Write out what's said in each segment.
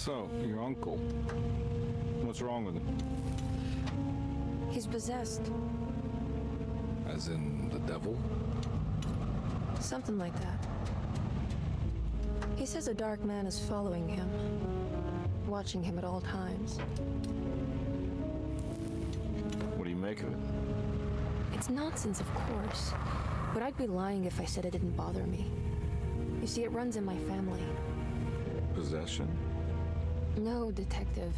So, your uncle, what's wrong with him? He's possessed. As in the devil? Something like that. He says a dark man is following him, watching him at all times. What do you make of it? It's nonsense, of course, but I'd be lying if I said it didn't bother me. You see, it runs in my family. Possession? No, detective.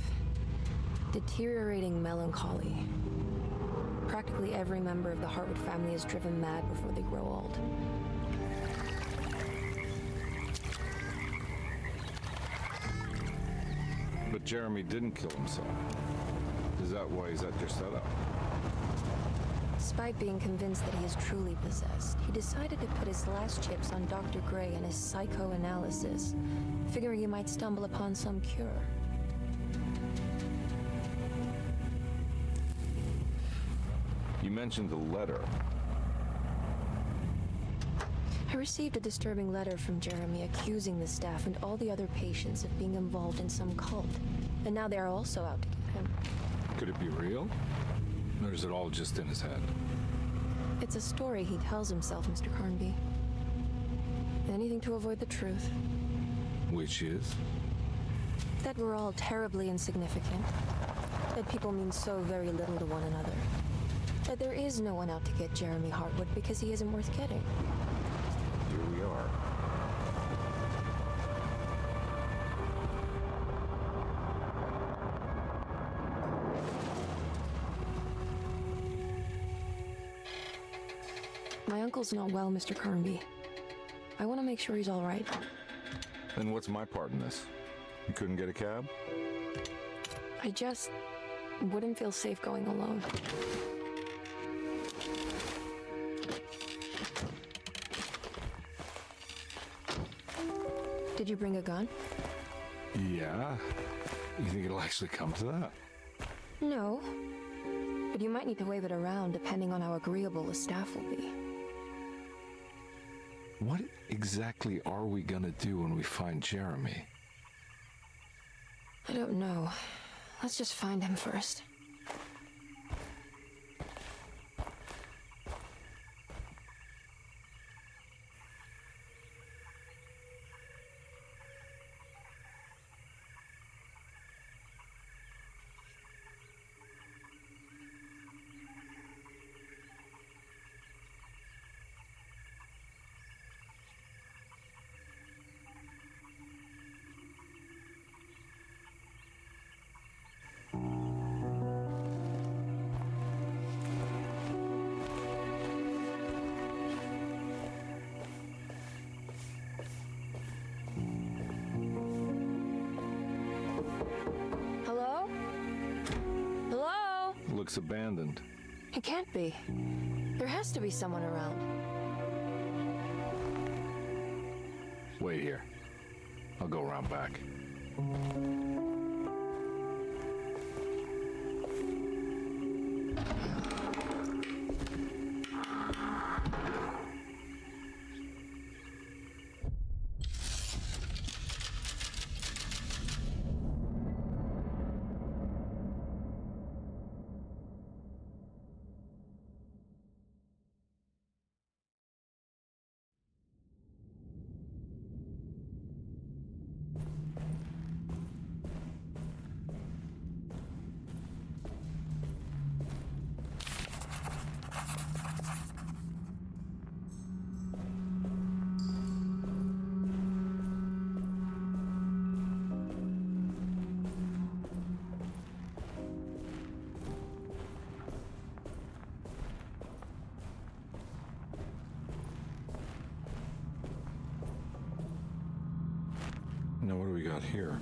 Deteriorating melancholy. Practically every member of the Hartwood family is driven mad before they grow old. But Jeremy didn't kill himself. Is that why he's at your setup? Despite being convinced that he is truly possessed, he decided to put his last chips on Dr. Gray and his psychoanalysis, figuring he might stumble upon some cure. You mentioned the letter. I received a disturbing letter from Jeremy accusing the staff and all the other patients of being involved in some cult. And now they are also out to get him. Could it be real? Or is it all just in his head? It's a story he tells himself, Mr. Carnby. Anything to avoid the truth. Which is? That we're all terribly insignificant. That people mean so very little to one another. That there is no one out to get Jeremy Hartwood because he isn't worth getting. Here we are. My uncle's not well, Mr. Carnby. I want to make sure he's all right. Then what's my part in this? You couldn't get a cab? I just wouldn't feel safe going alone. Did you bring a gun? Yeah. You think it'll actually come to that? No. But you might need to wave it around depending on how agreeable the staff will be. What exactly are we gonna do when we find Jeremy? I don't know. Let's just find him first. Hello? Hello? Looks abandoned. It can't be. There has to be someone around. Wait here. I'll go around back. Now what do we got here?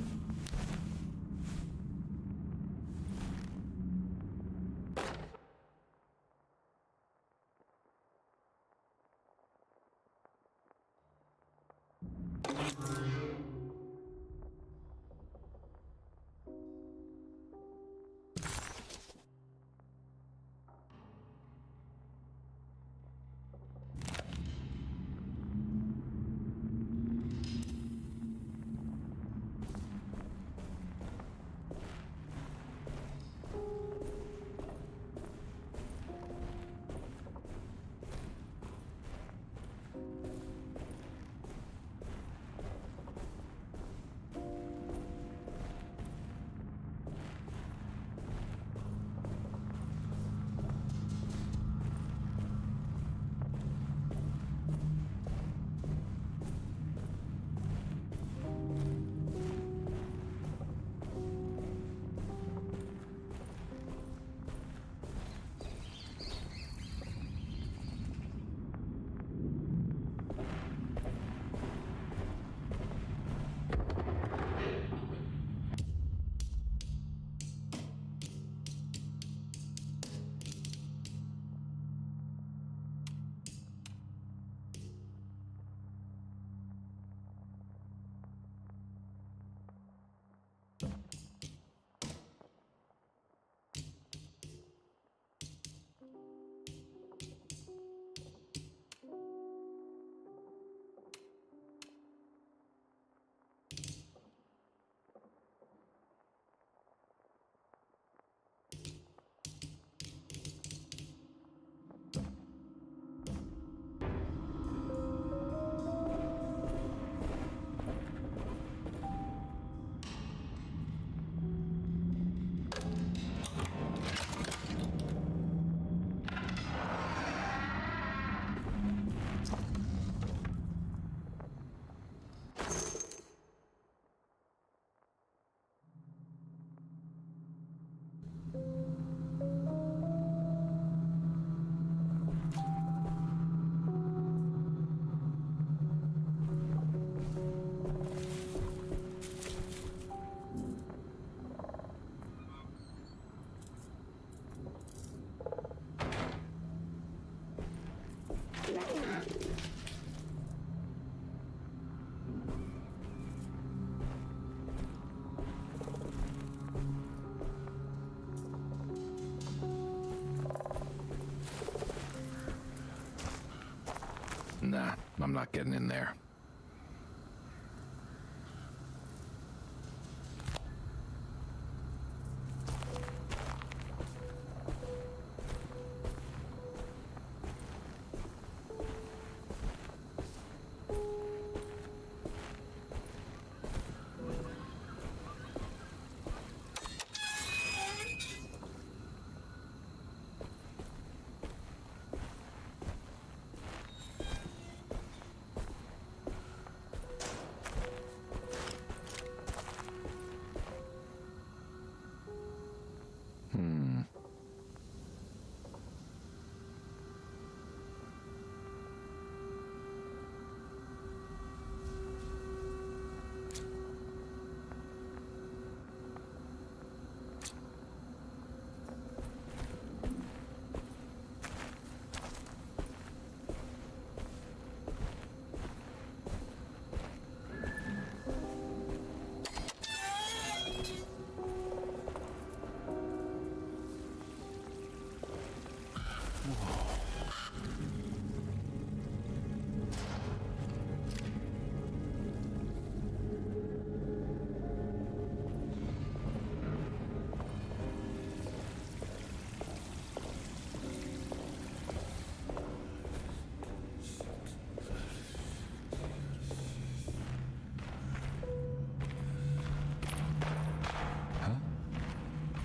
I'm not getting in there.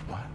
What?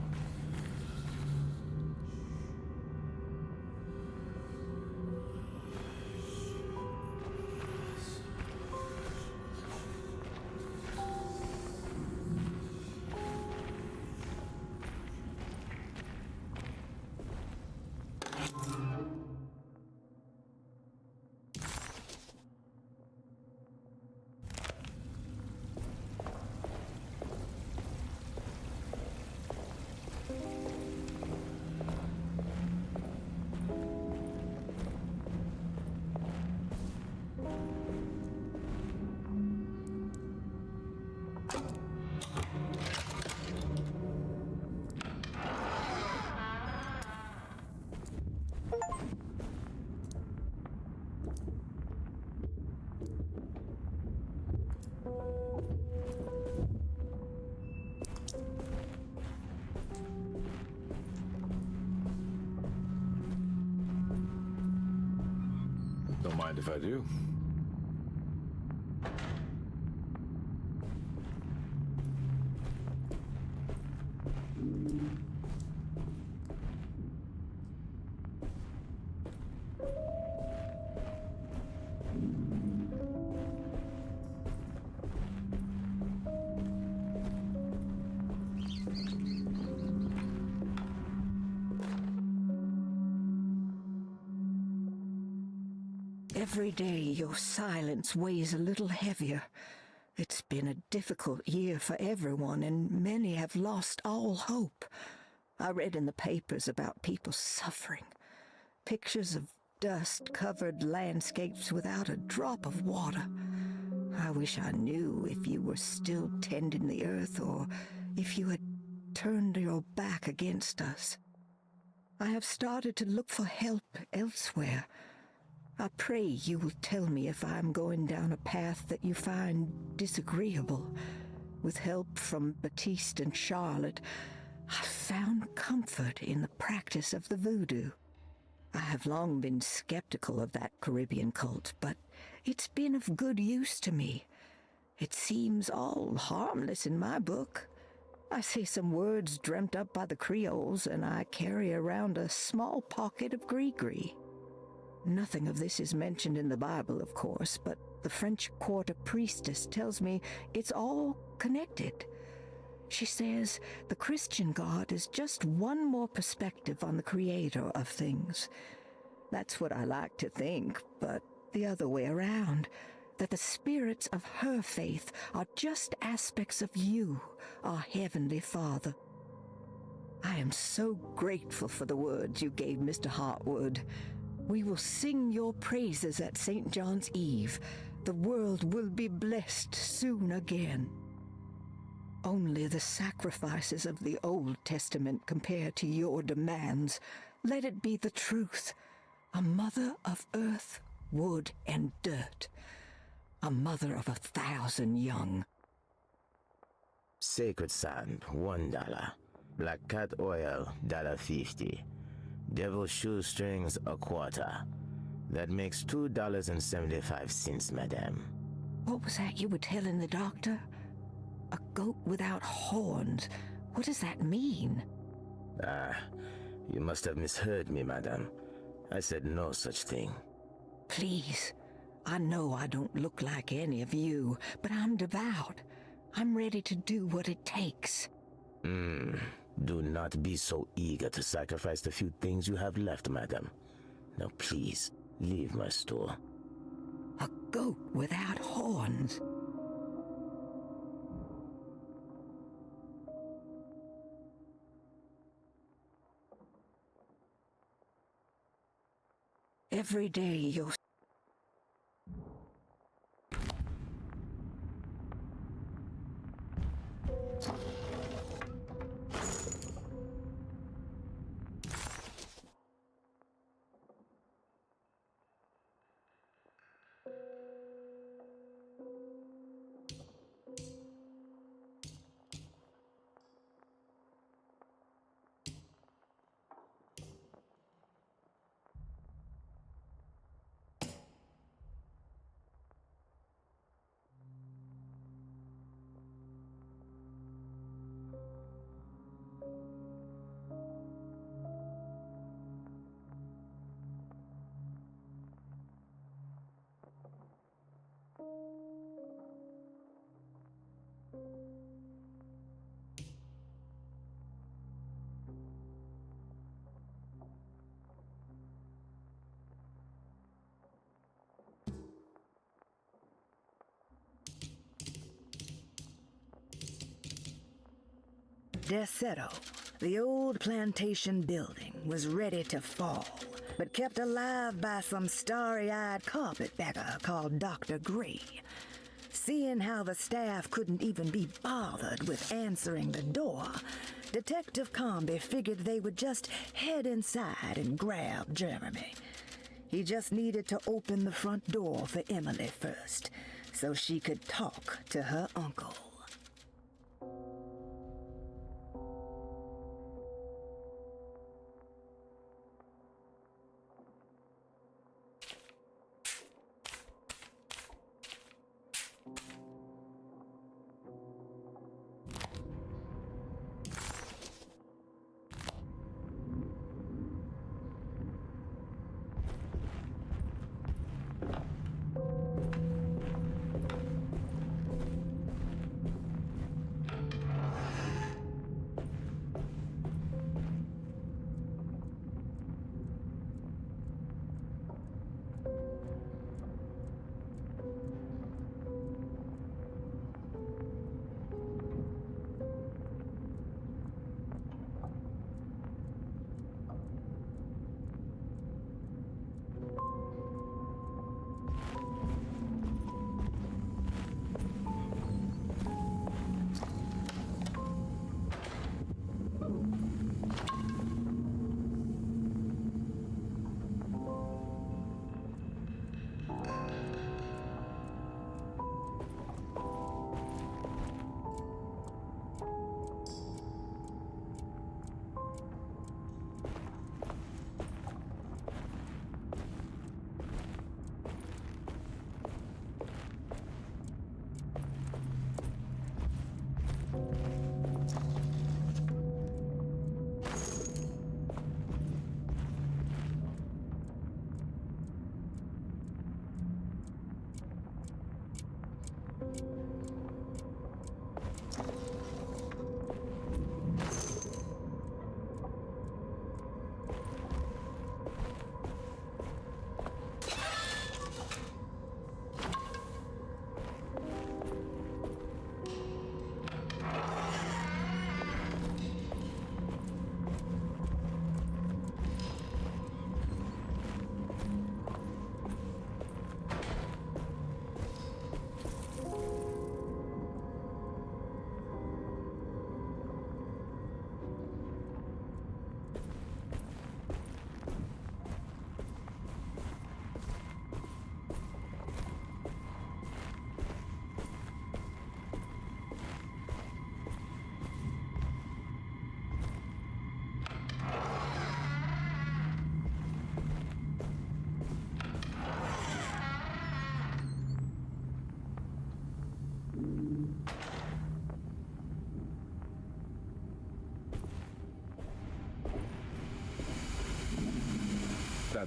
Don't mind if I do. Every day your silence weighs a little heavier. It's been a difficult year for everyone, and many have lost all hope. I read in the papers about people suffering. Pictures of dust-covered landscapes without a drop of water. I wish I knew if you were still tending the earth or if you had turned your back against us. I have started to look for help elsewhere. I pray you will tell me if I am going down a path that you find disagreeable. With help from Baptiste and Charlotte, I found comfort in the practice of the voodoo. I have long been skeptical of that Caribbean cult, but it's been of good use to me. It seems all harmless in my book. I say some words dreamt up by the Creoles, and I carry around a small pocket of gree-gree. Nothing of this is mentioned in the Bible, of course, but the French Quarter priestess tells me it's all connected. She says the Christian God is just one more perspective on the creator of things. That's what I like to think, but the other way around, that the spirits of her faith are just aspects of you, our Heavenly Father. I am so grateful for the words you gave Mr. Hartwood. We will sing your praises at St. John's Eve. The world will be blessed soon again. Only the sacrifices of the Old Testament compare to your demands. Let it be the truth. A mother of earth wood and dirt. A mother of 1,000 young. Sacred sand, $1. Black cat oil, $1.50. Devil shoestrings, a quarter. That makes $2.75, madame. What was that you were telling the doctor? A goat without horns. What does that mean? You must have misheard me, madame. I said no such thing. Please, I know I don't look like any of you, but I'm devout. I'm ready to do what it takes. Do not be so eager to sacrifice the few things you have left, madam. Now please, leave my store. A goat without horns. Every day you're Deseto, the old plantation building, was ready to fall, but kept alive by some starry-eyed carpetbagger called Dr. Gray. Seeing how the staff couldn't even be bothered with answering the door, Detective Comby figured they would just head inside and grab Jeremy. He just needed to open the front door for Emily first, so she could talk to her uncle.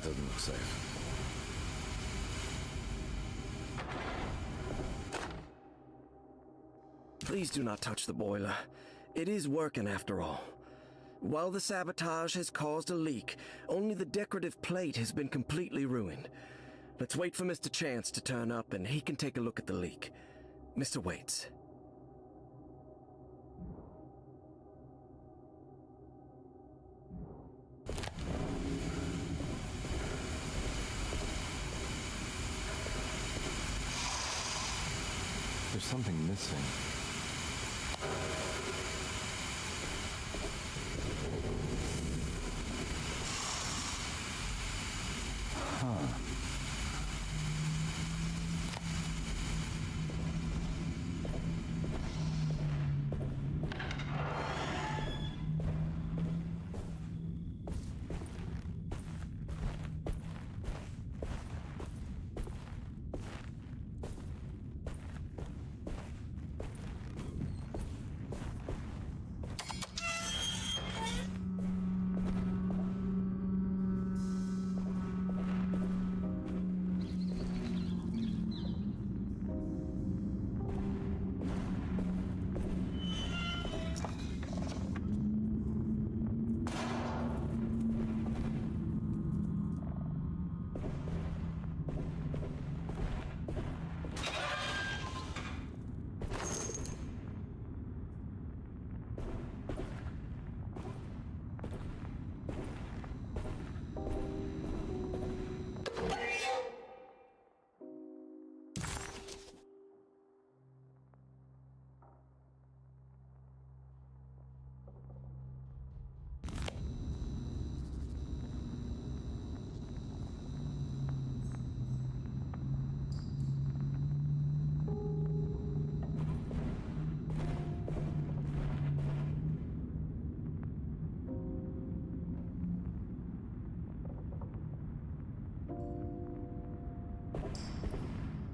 That doesn't look safe. Please do not touch the boiler. It is working after all. While the sabotage has caused a leak, only the decorative plate has been completely ruined. Let's wait for Mr. Chance to turn up and he can take a look at the leak. Mr. Waits. There's something missing.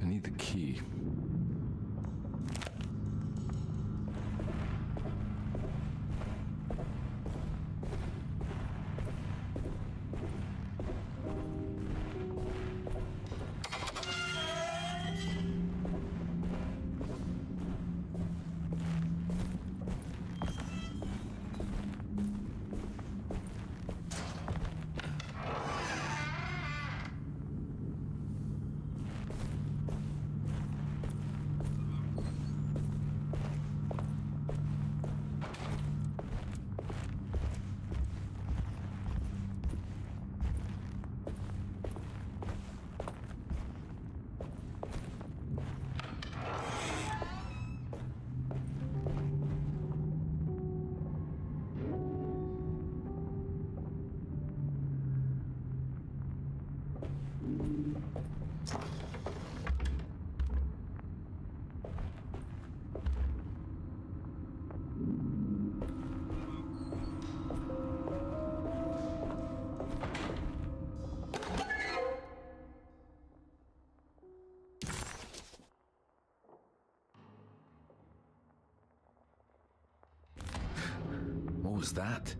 I need the key. What was that?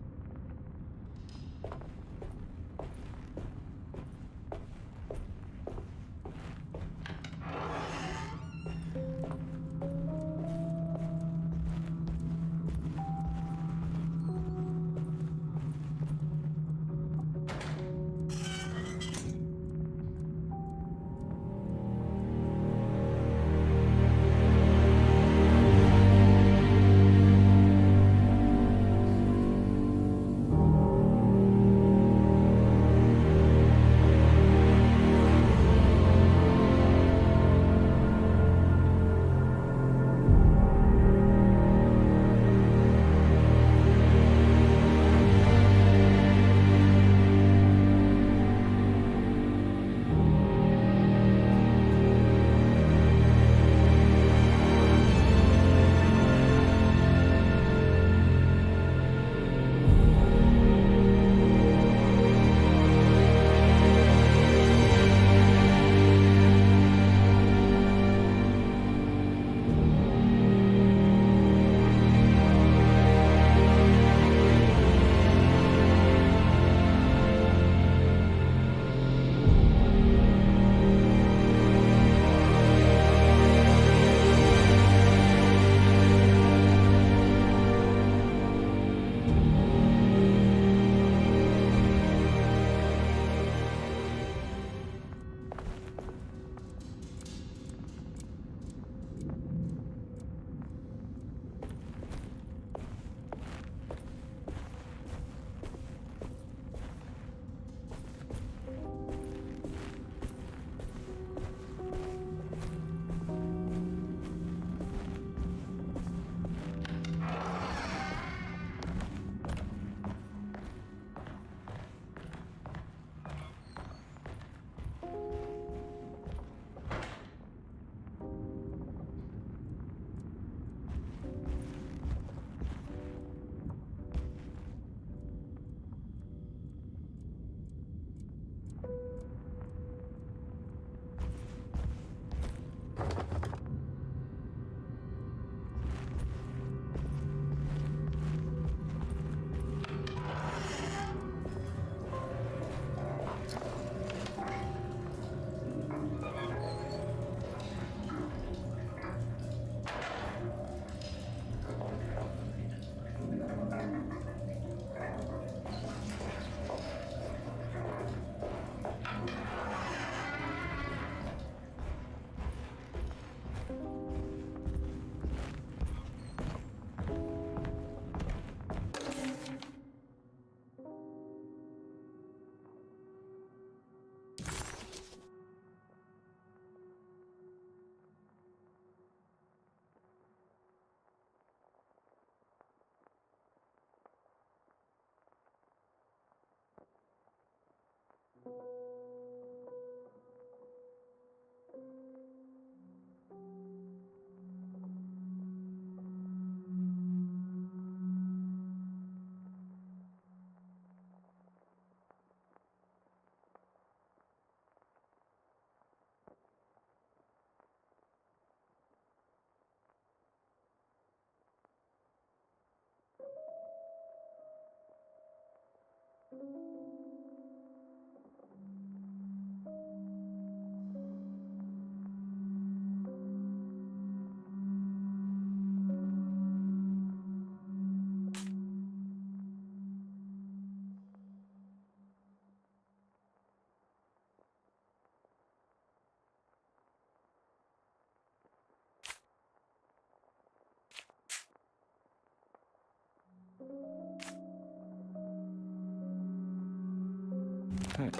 Hey.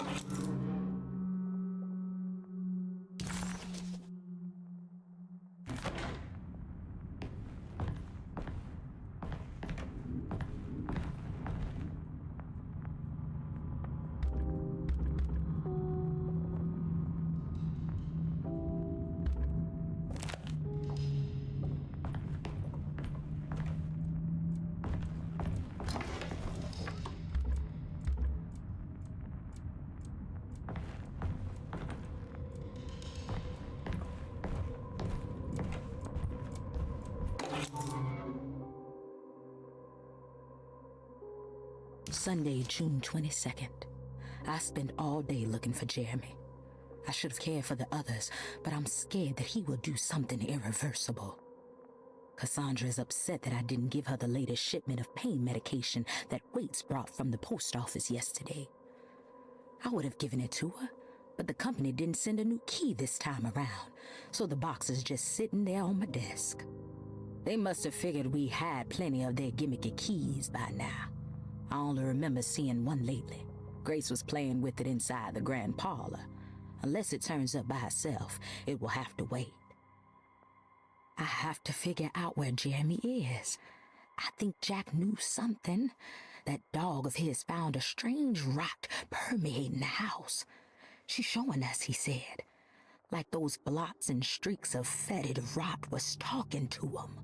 Sunday, June 22nd. I spent all day looking for Jeremy. I should have cared for the others, but I'm scared that he will do something irreversible. Cassandra is upset that I didn't give her the latest shipment of pain medication that Waits brought from the post office yesterday. I would have given it to her, but the company didn't send a new key this time around, so the box is just sitting there on my desk. They must have figured we had plenty of their gimmicky keys by now. I only remember seeing one lately. Grace was playing with it inside the grand parlor. Unless it turns up by itself, it will have to wait. I have to figure out where Jeremy is. I think Jack knew something. That dog of his found a strange rot permeating the house. She's showing us, he said. Like those blots and streaks of fetid rot was talking to him.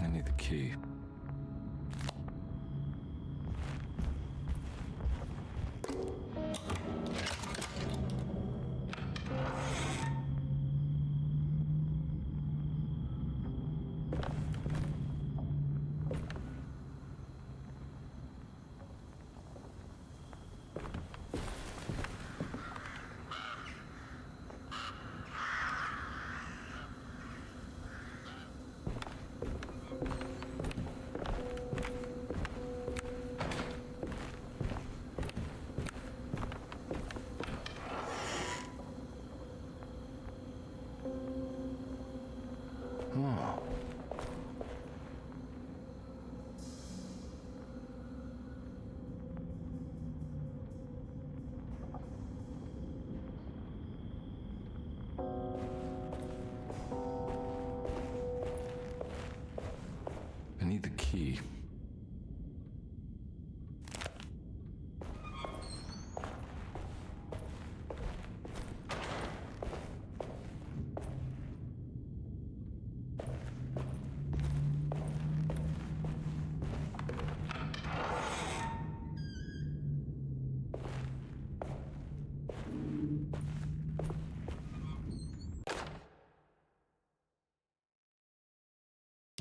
I need the key. I need the key.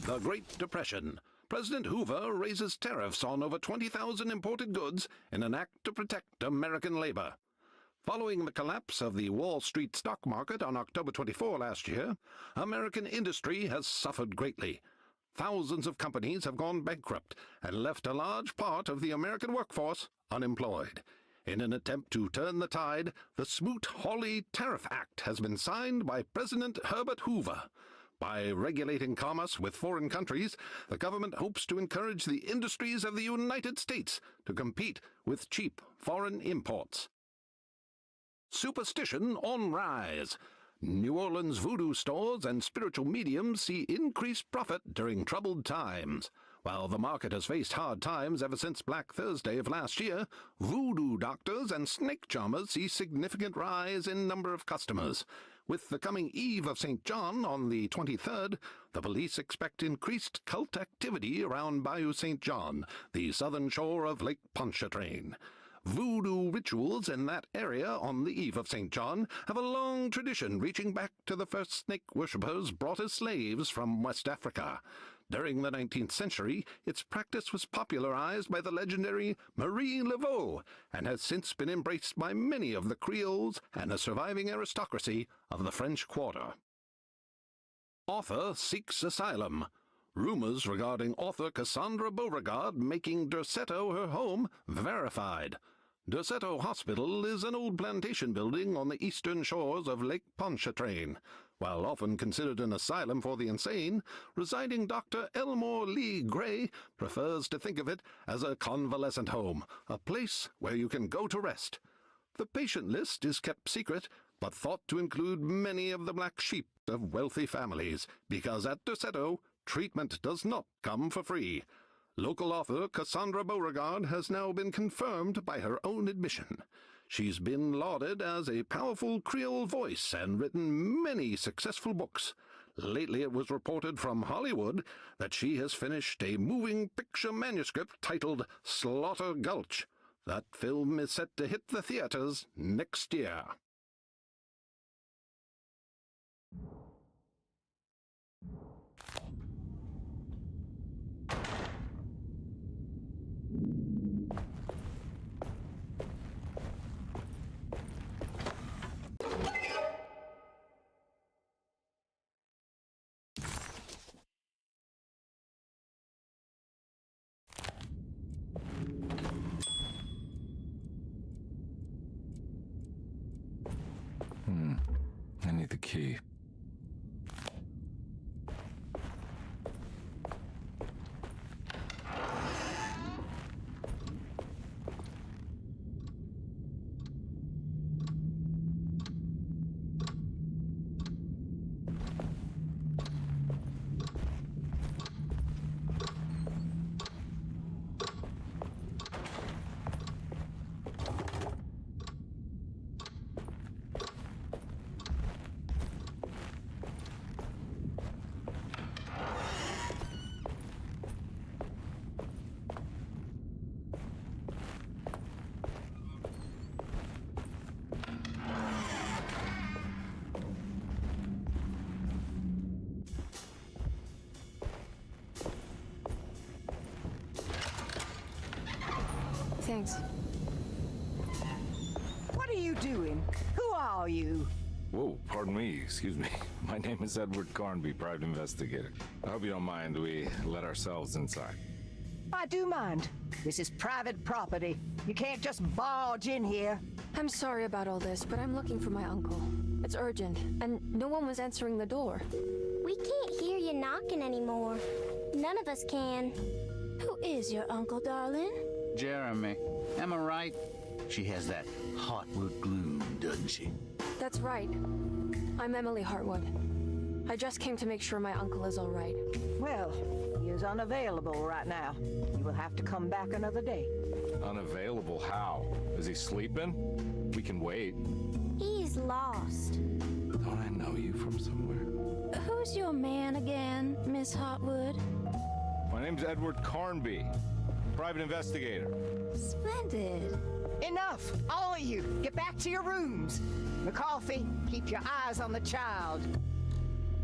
The Great Depression. President Hoover raises tariffs on over 20,000 imported goods in an act to protect American labor. Following the collapse of the Wall Street stock market on October 24 last year, American industry has suffered greatly. Thousands of companies have gone bankrupt and left a large part of the American workforce unemployed. In an attempt to turn the tide, the Smoot-Hawley Tariff Act has been signed by President Herbert Hoover. By regulating commerce with foreign countries, the government hopes to encourage the industries of the United States to compete with cheap foreign imports. Superstition on rise. New Orleans voodoo stores and spiritual mediums see increased profit during troubled times. While the market has faced hard times ever since Black Thursday of last year, voodoo doctors and snake charmers see significant rise in number of customers. With the coming Eve of St. John on the 23rd, the police expect increased cult activity around Bayou St. John, the southern shore of Lake Pontchartrain. Voodoo rituals in that area on the Eve of St. John have a long tradition reaching back to the first snake worshippers brought as slaves from West Africa. During the 19th century, its practice was popularized by the legendary Marie Laveau and has since been embraced by many of the Creoles and a surviving aristocracy of the French Quarter. Author seeks asylum. Rumors regarding author Cassandra Beauregard making Derceto her home verified. Derceto Hospital is an old plantation building on the eastern shores of Lake Pontchartrain. While often considered an asylum for the insane, residing Dr. Elmore Lee Gray prefers to think of it as a convalescent home, a place where you can go to rest. The patient list is kept secret, but thought to include many of the black sheep of wealthy families, because at Derceto, treatment does not come for free. Local author Cassandra Beauregard has now been confirmed by her own admission. She's been lauded as a powerful Creole voice and written many successful books. Lately it was reported from Hollywood that she has finished a moving picture manuscript titled Slaughter Gulch. That film is set to hit the theaters next year. I need the key. Thanks. What are you doing? Who are you? Whoa, pardon me, excuse me. My name is Edward Carnby, private investigator. I hope you don't mind we let ourselves inside. I do mind. This is private property. You can't just barge in here. I'm sorry about all this, but I'm looking for my uncle. It's urgent, and no one was answering the door. We can't hear you knocking anymore. None of us can. Who is your uncle, darling? Jeremy. Am I right? She has that Hartwood gloom, doesn't she? That's right. I'm Emily Hartwood. I just came to make sure my uncle is all right. Well, he is unavailable right now. You will have to come back another day. Unavailable how? Is he sleeping? We can wait. He's lost. Don't I know you from somewhere? Who's your man again, Miss Hartwood? My name's Edward Carnby, private investigator. Splendid. Enough! All of you! Get back to your rooms! McCarthy, keep your eyes on the child.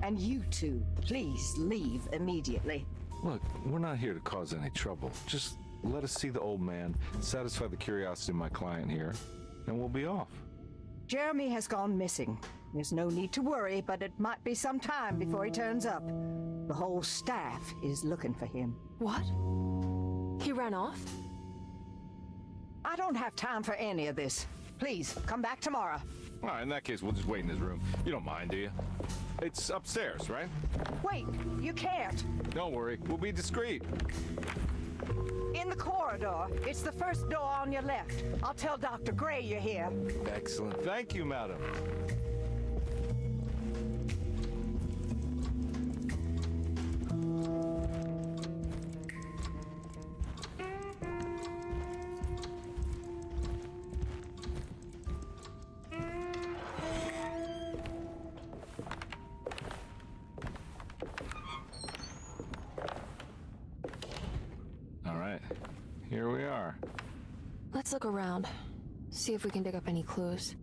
And you two, please leave immediately. Look, we're not here to cause any trouble. Just let us see the old man, satisfy the curiosity of my client here, and we'll be off. Jeremy has gone missing. There's no need to worry, but it might be some time before he turns up. The whole staff is looking for him. What? He ran off? I don't have time for any of this. Please, come back tomorrow. All right, in that case, we'll just wait in his room. You don't mind, do you? It's upstairs, right? Wait, you can't. Don't worry, we'll be discreet. In the corridor. It's the first door on your left. I'll tell Dr. Gray you're here. Excellent. Thank you, madam. Here we are. Let's look around. See if we can dig up any clues.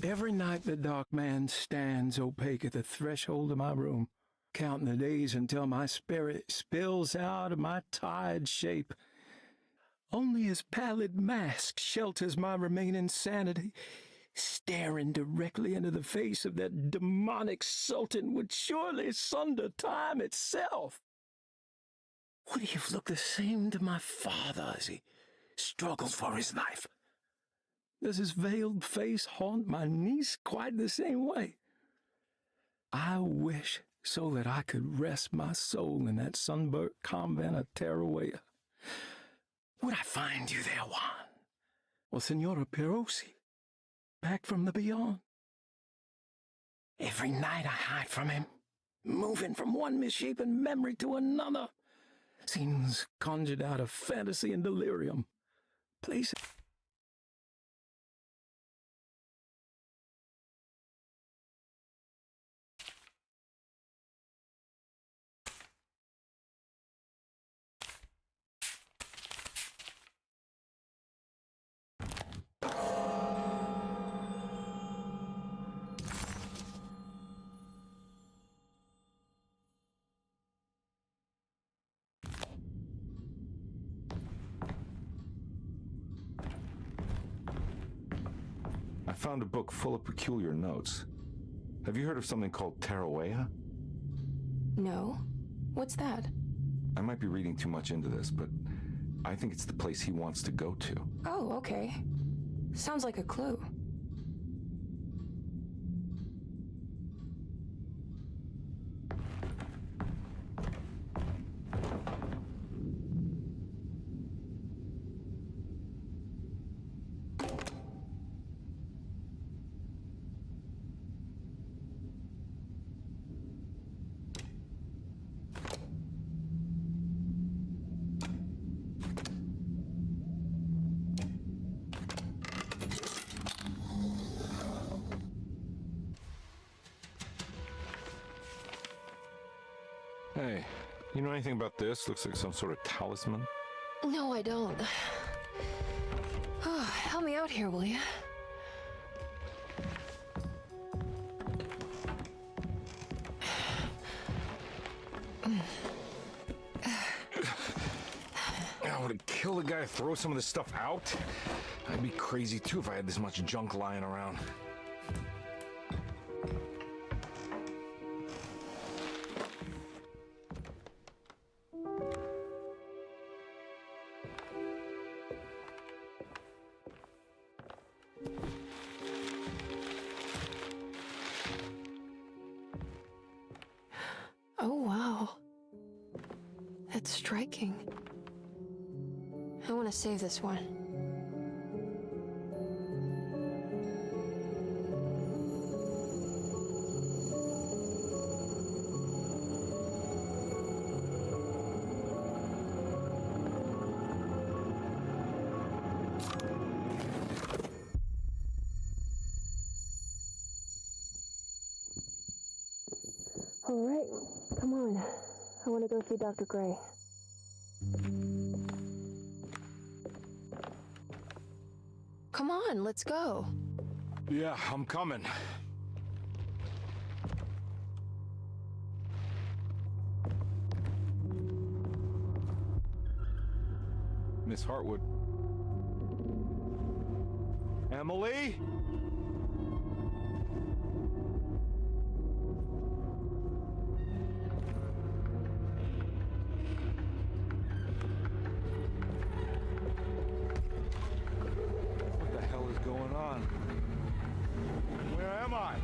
Every night the dark man stands opaque at the threshold of my room, counting the days until my spirit spills out of my tired shape. Only his pallid mask shelters my remaining sanity. Staring directly into the face of that demonic sultan would surely sunder time itself. Would he have looked the same to my father as he struggled for his life? Does his veiled face haunt my niece quite the same way? I wish so that I could rest my soul in that sunburnt convent of Tarawea. Would I find you there, Juan? Or Senora Perosi, back from the beyond? Every night I hide from him, moving from one misshapen memory to another. Scenes conjured out of fantasy and delirium. Places... I found a book full of peculiar notes. Have you heard of something called Tarawea? No. What's that? I might be reading too much into this, but I think it's the place he wants to go to. Oh, okay. Sounds like a clue. Hey, you know anything about this? Looks like some sort of talisman. No, I don't. Oh, help me out here, will you? I would kill the guy to throw some of this stuff out. I'd be crazy too if I had this much junk lying around. Oh, wow. That's striking. I want to save this one. All right, come on. I want to go see Dr. Gray. Come on, let's go. Yeah, I'm coming. Miss Hartwood. Emily? What the hell is going on? Where am I?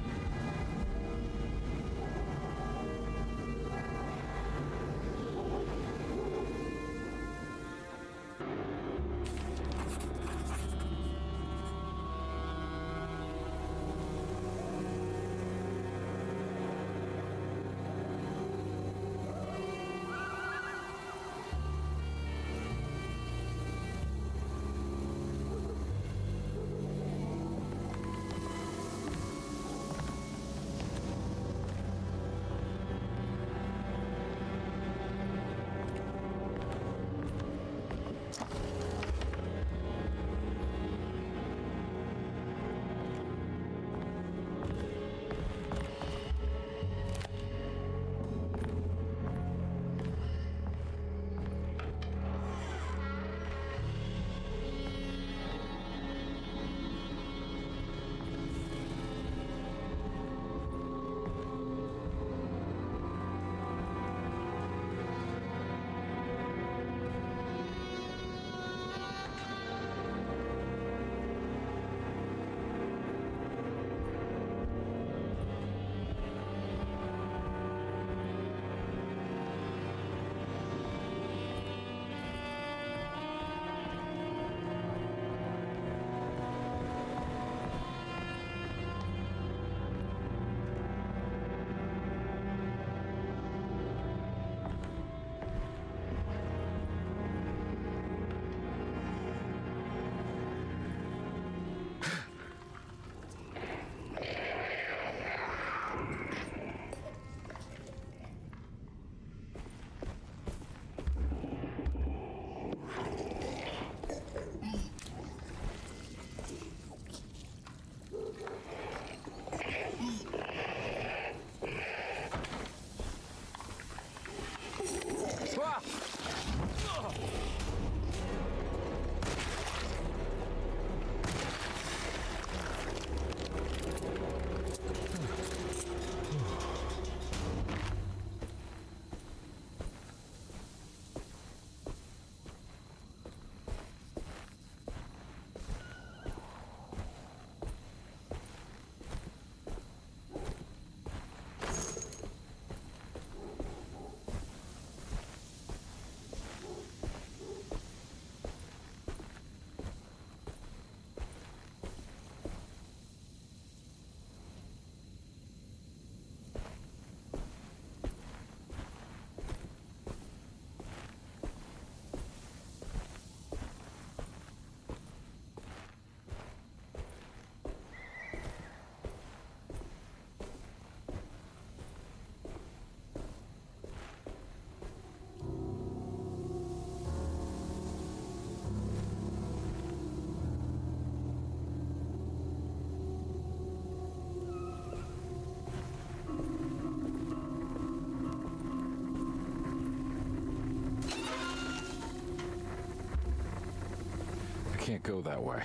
Can't go that way.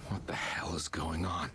What the hell is going on?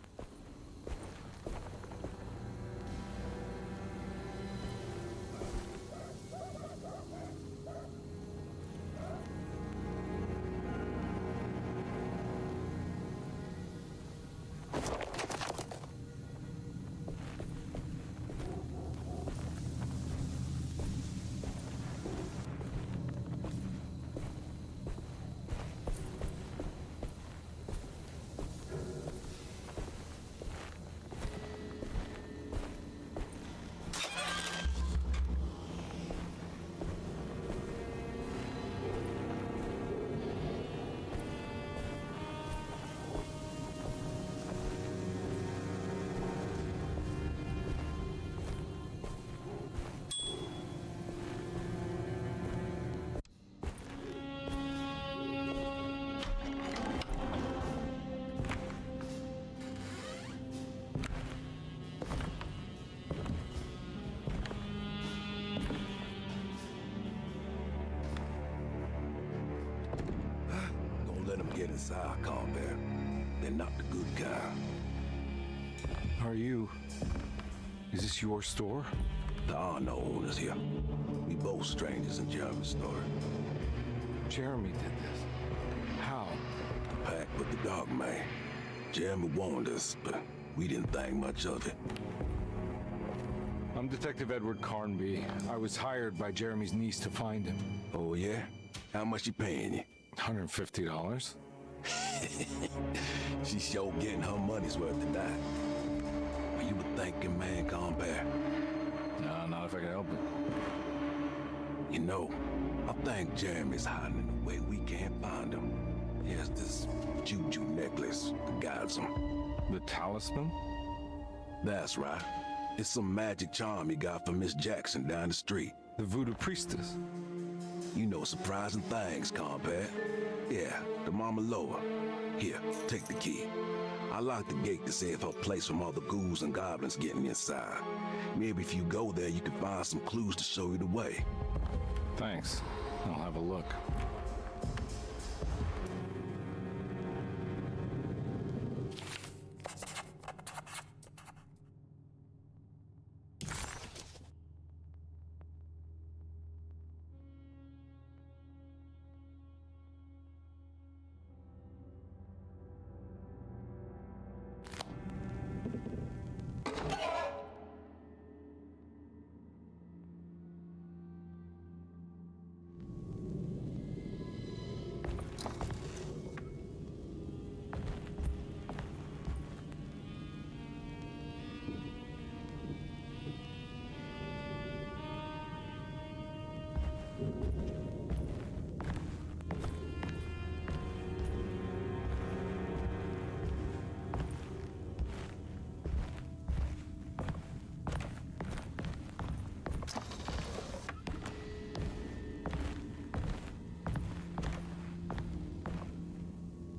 inside, Colbert. They're not the good kind. Are you... Is this your store? There are no owners here. We both strangers in Jeremy's story. Jeremy did this. How? The pact with the Dark Man. Jeremy warned us, but we didn't think much of it. I'm Detective Edward Carnby. I was hired by Jeremy's niece to find him. Oh, yeah? How much she paying you? $150. She's sure getting her money's worth tonight. Are you a thinking man, Compare? No, not if I can help it. You know, I think Jeremy's hiding in a way we can't find him. He has this juju necklace that guides him. The talisman? That's right. It's some magic charm he got from Miss Jackson down the street. The voodoo priestess? You know surprising things, Compare. Yeah, the Mama Loa. Here, take the key. I locked the gate to save her place from all the ghouls and goblins getting inside. Maybe if you go there, you can find some clues to show you the way. Thanks. I'll have a look.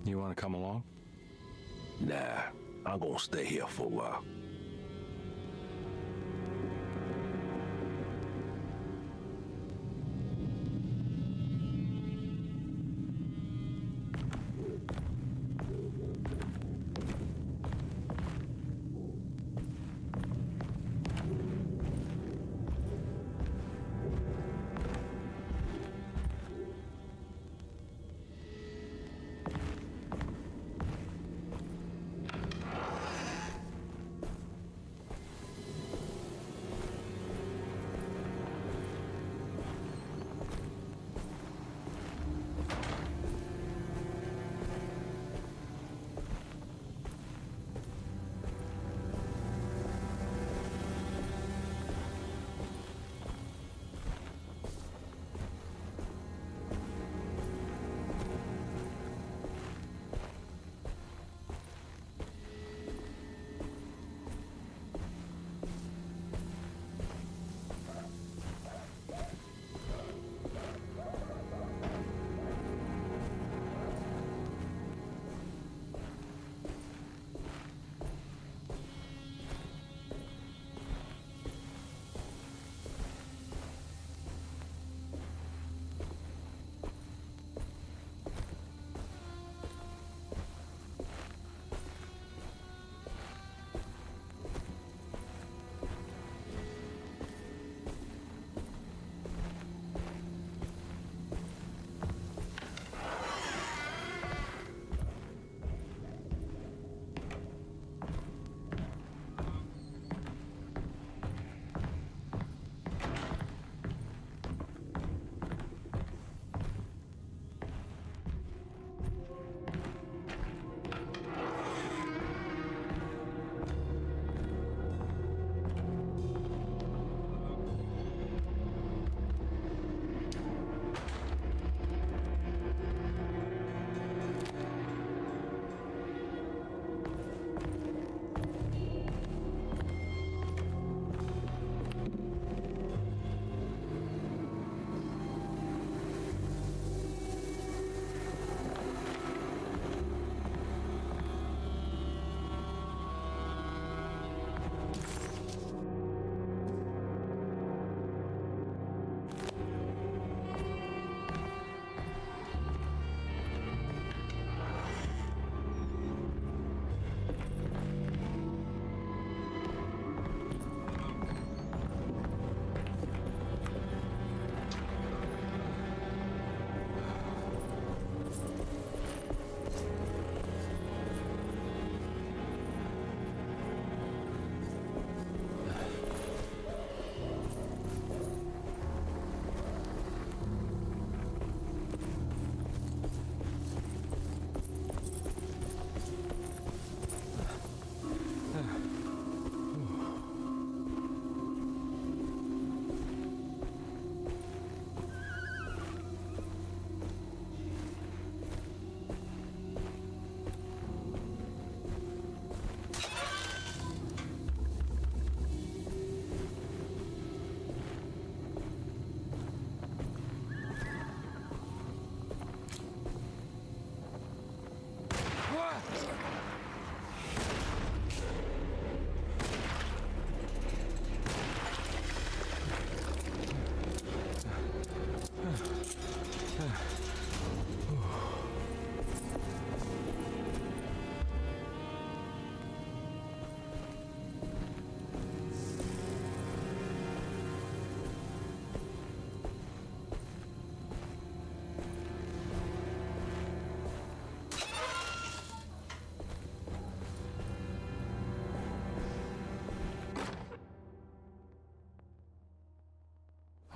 You want to come along? Nah, I'm gonna stay here for a while.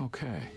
Okay.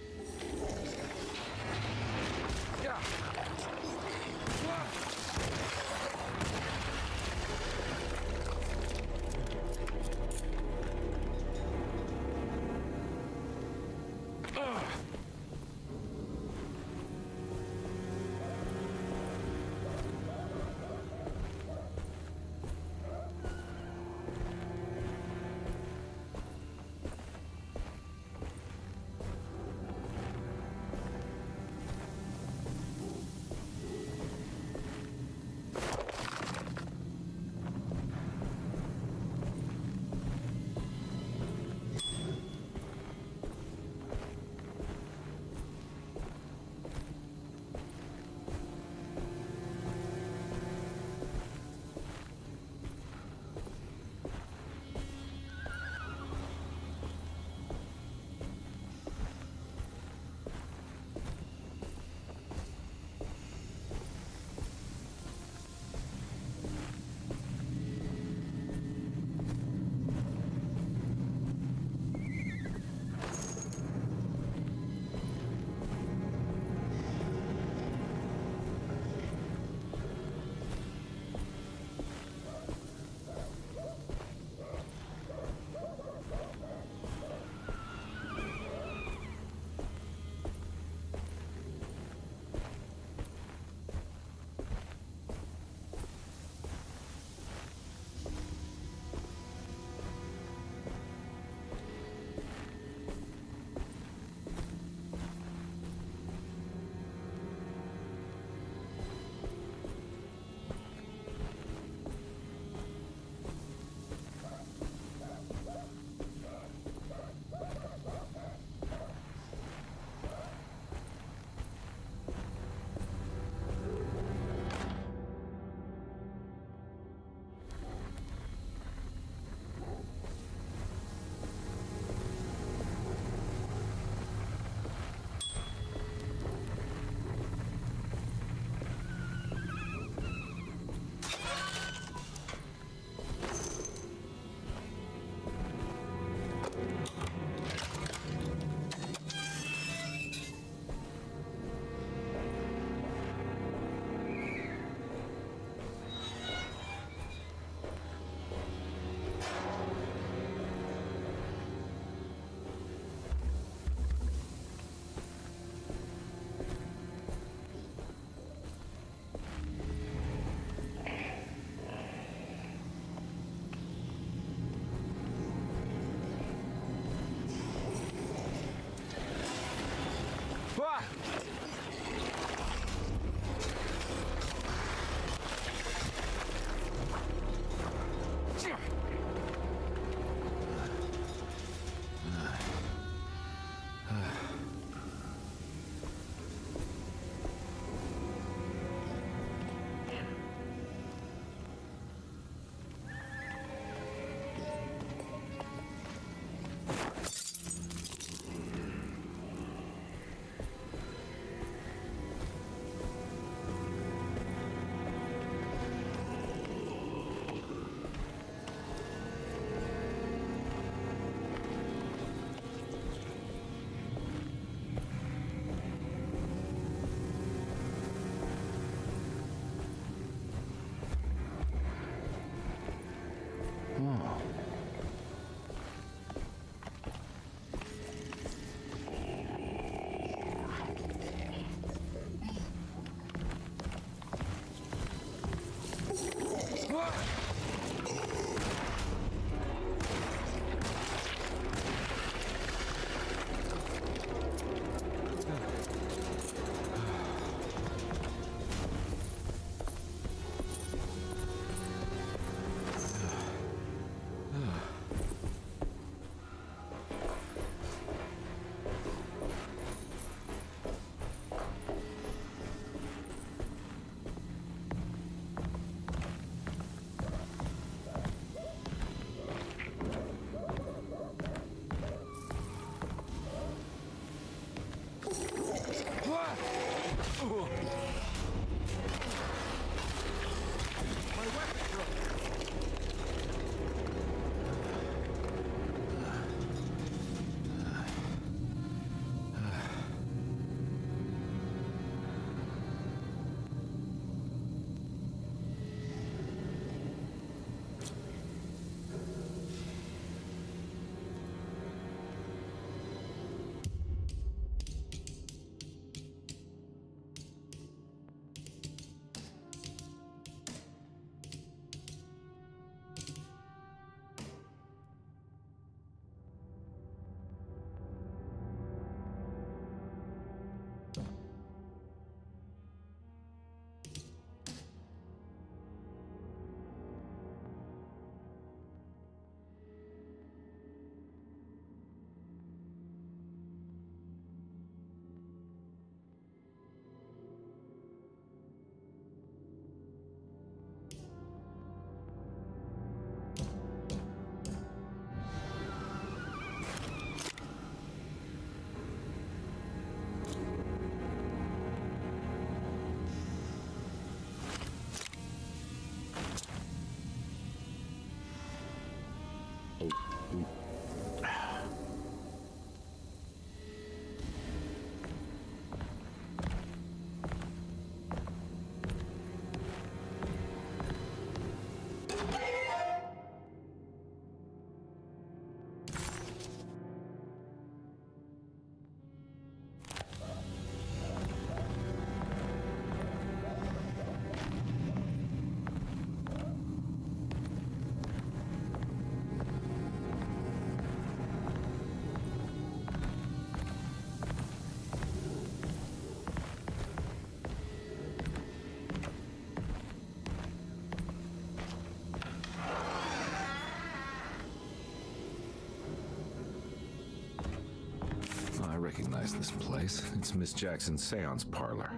I recognize this place. It's Miss Jackson's seance parlor.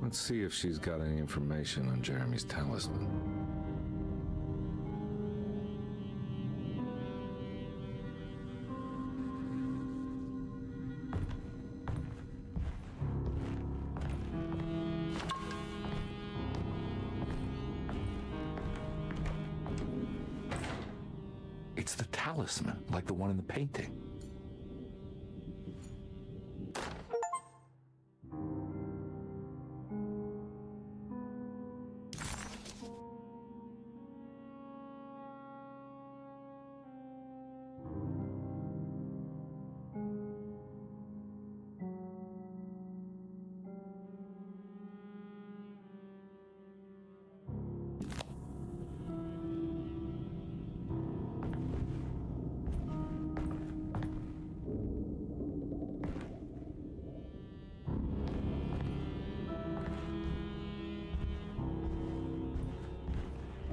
Let's see if she's got any information on Jeremy's talisman. It's the talisman, like the one in the painting.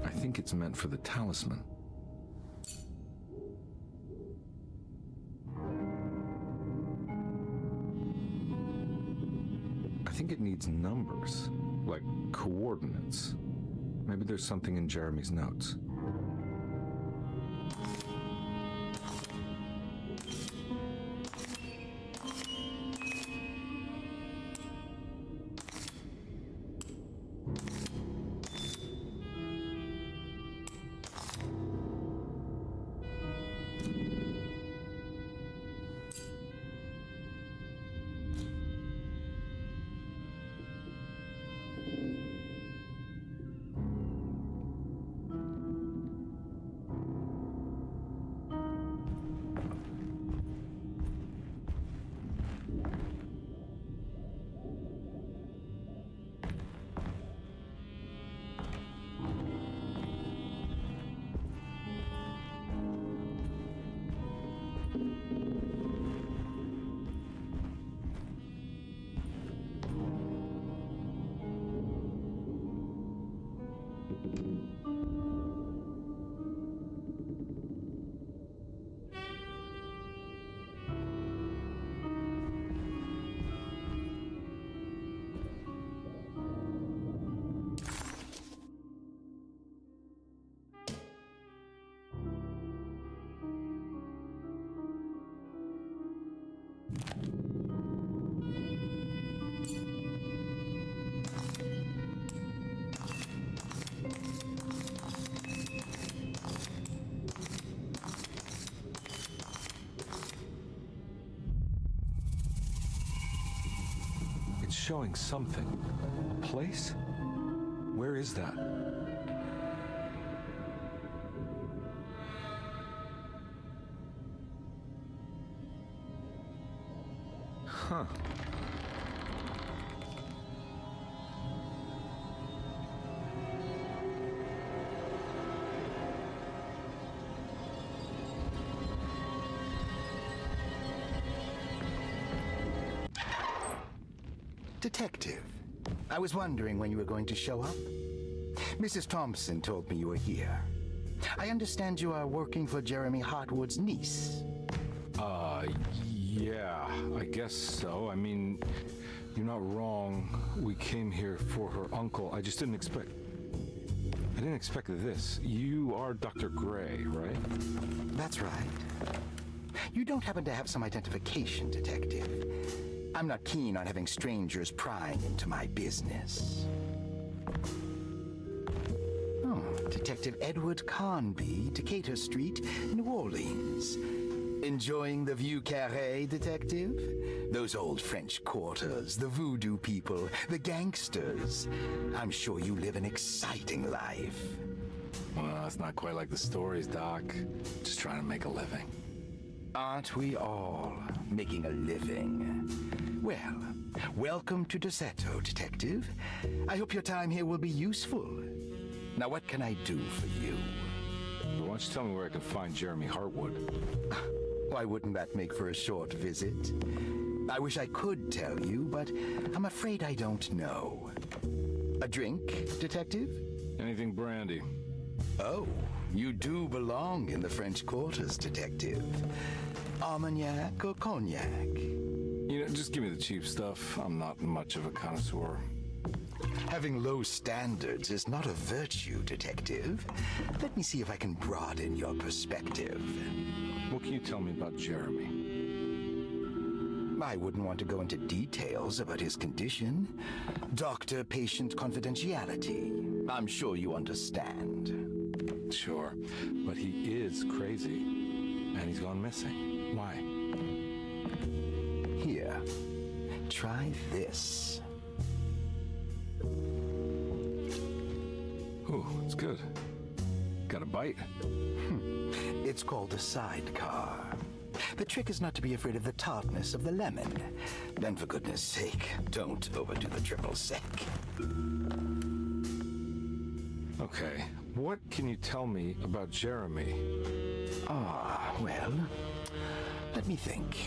I think it's meant for the talisman. I think it needs numbers, like coordinates. Maybe there's something in Jeremy's notes. Showing something. A place? Where is that? Huh. Detective, I was wondering when you were going to show up. Mrs. Thompson told me you were here. I understand you are working for Jeremy Hartwood's niece. Yeah, I guess so. I mean, you're not wrong. We came here for her uncle. I just didn't expect this. You are Dr. Gray, right? That's right. You don't happen to have some identification, Detective. I'm not keen on having strangers prying into my business. Detective Edward Carnby, Decatur Street, New Orleans. Enjoying the Vieux Carré, Detective? Those old French quarters, the voodoo people, the gangsters. I'm sure you live an exciting life. Well, it's not quite like the stories, Doc. Just trying to make a living. Aren't we all making a living? Well, welcome to Deseto, Detective. I hope your time here will be useful. Now, what can I do for you? Why don't you tell me where I can find Jeremy Hartwood? Why wouldn't that make for a short visit? I wish I could tell you, but I'm afraid I don't know. A drink, Detective? Anything brandy. Oh, you do belong in the French quarters, Detective. Armagnac or cognac? You know, just give me the cheap stuff. I'm not much of a connoisseur. Having low standards is not a virtue, Detective. Let me see if I can broaden your perspective. What can you tell me about Jeremy? I wouldn't want to go into details about his condition. Doctor-patient confidentiality. I'm sure you understand. Sure, but he is crazy, and he's gone missing. Why? Here, try this. Ooh, it's good. Got a bite? It's called a sidecar. The trick is not to be afraid of the tartness of the lemon. And for goodness sake, don't overdo the triple sec. Okay, what can you tell me about Jeremy? Well, let me think.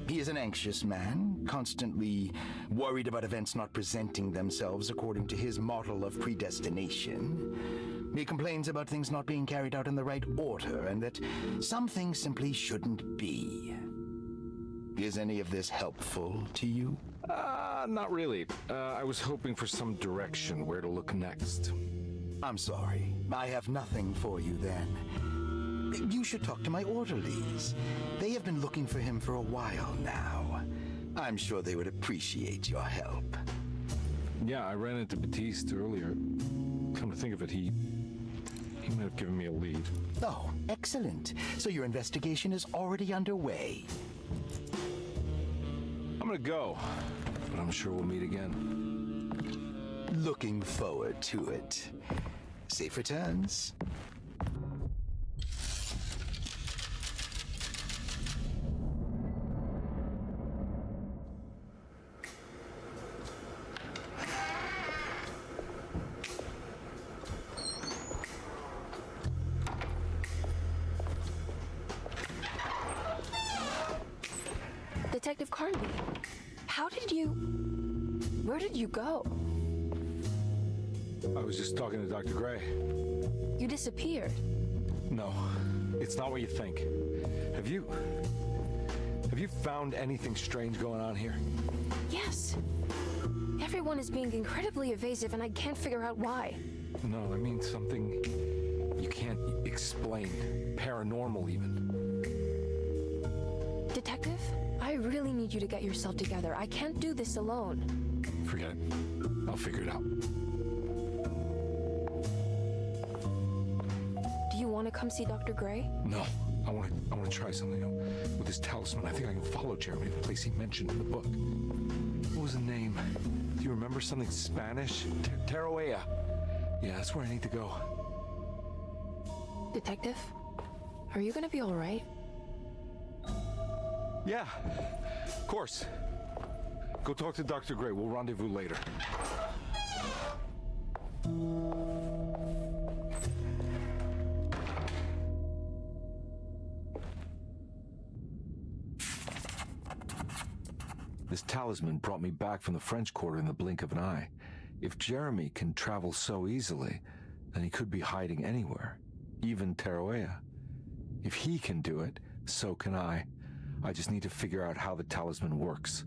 He is an anxious man, constantly worried about events not presenting themselves according to his model of predestination. He complains about things not being carried out in the right order, and that some things simply shouldn't be. Is any of this helpful to you? Not really. I was hoping for some direction where to look next. I'm sorry. I have nothing for you then. You should talk to my orderlies. They have been looking for him for a while now. I'm sure they would appreciate your help. Yeah, I ran into Batiste earlier. Come to think of it, he might have given me a lead. Oh, excellent. So your investigation is already underway. I'm gonna go, but I'm sure we'll meet again. Looking forward to it. Safe returns. Detective Carnby, where did you go? I was just talking to Dr. Gray. You disappeared. No, it's not what you think. Have you found anything strange going on here? Yes. Everyone is being incredibly evasive and I can't figure out why. No, I mean something you can't explain. Paranormal, even. Detective, I really need you to get yourself together. I can't do this alone. Forget it. I'll figure it out. Do you want to come see Dr. Gray? No. I want to try something with this talisman. I think I can follow Jeremy to the place he mentioned in the book. What was the name? Do you remember something Spanish? Teruella. Yeah, that's where I need to go. Detective, are you gonna be all right? Yeah, of course. Go talk to Dr. Gray. We'll rendezvous later. This talisman brought me back from the French Quarter in the blink of an eye. If Jeremy can travel so easily, then he could be hiding anywhere, even Teruella. If he can do it, so can I. I just need to figure out how the talisman works.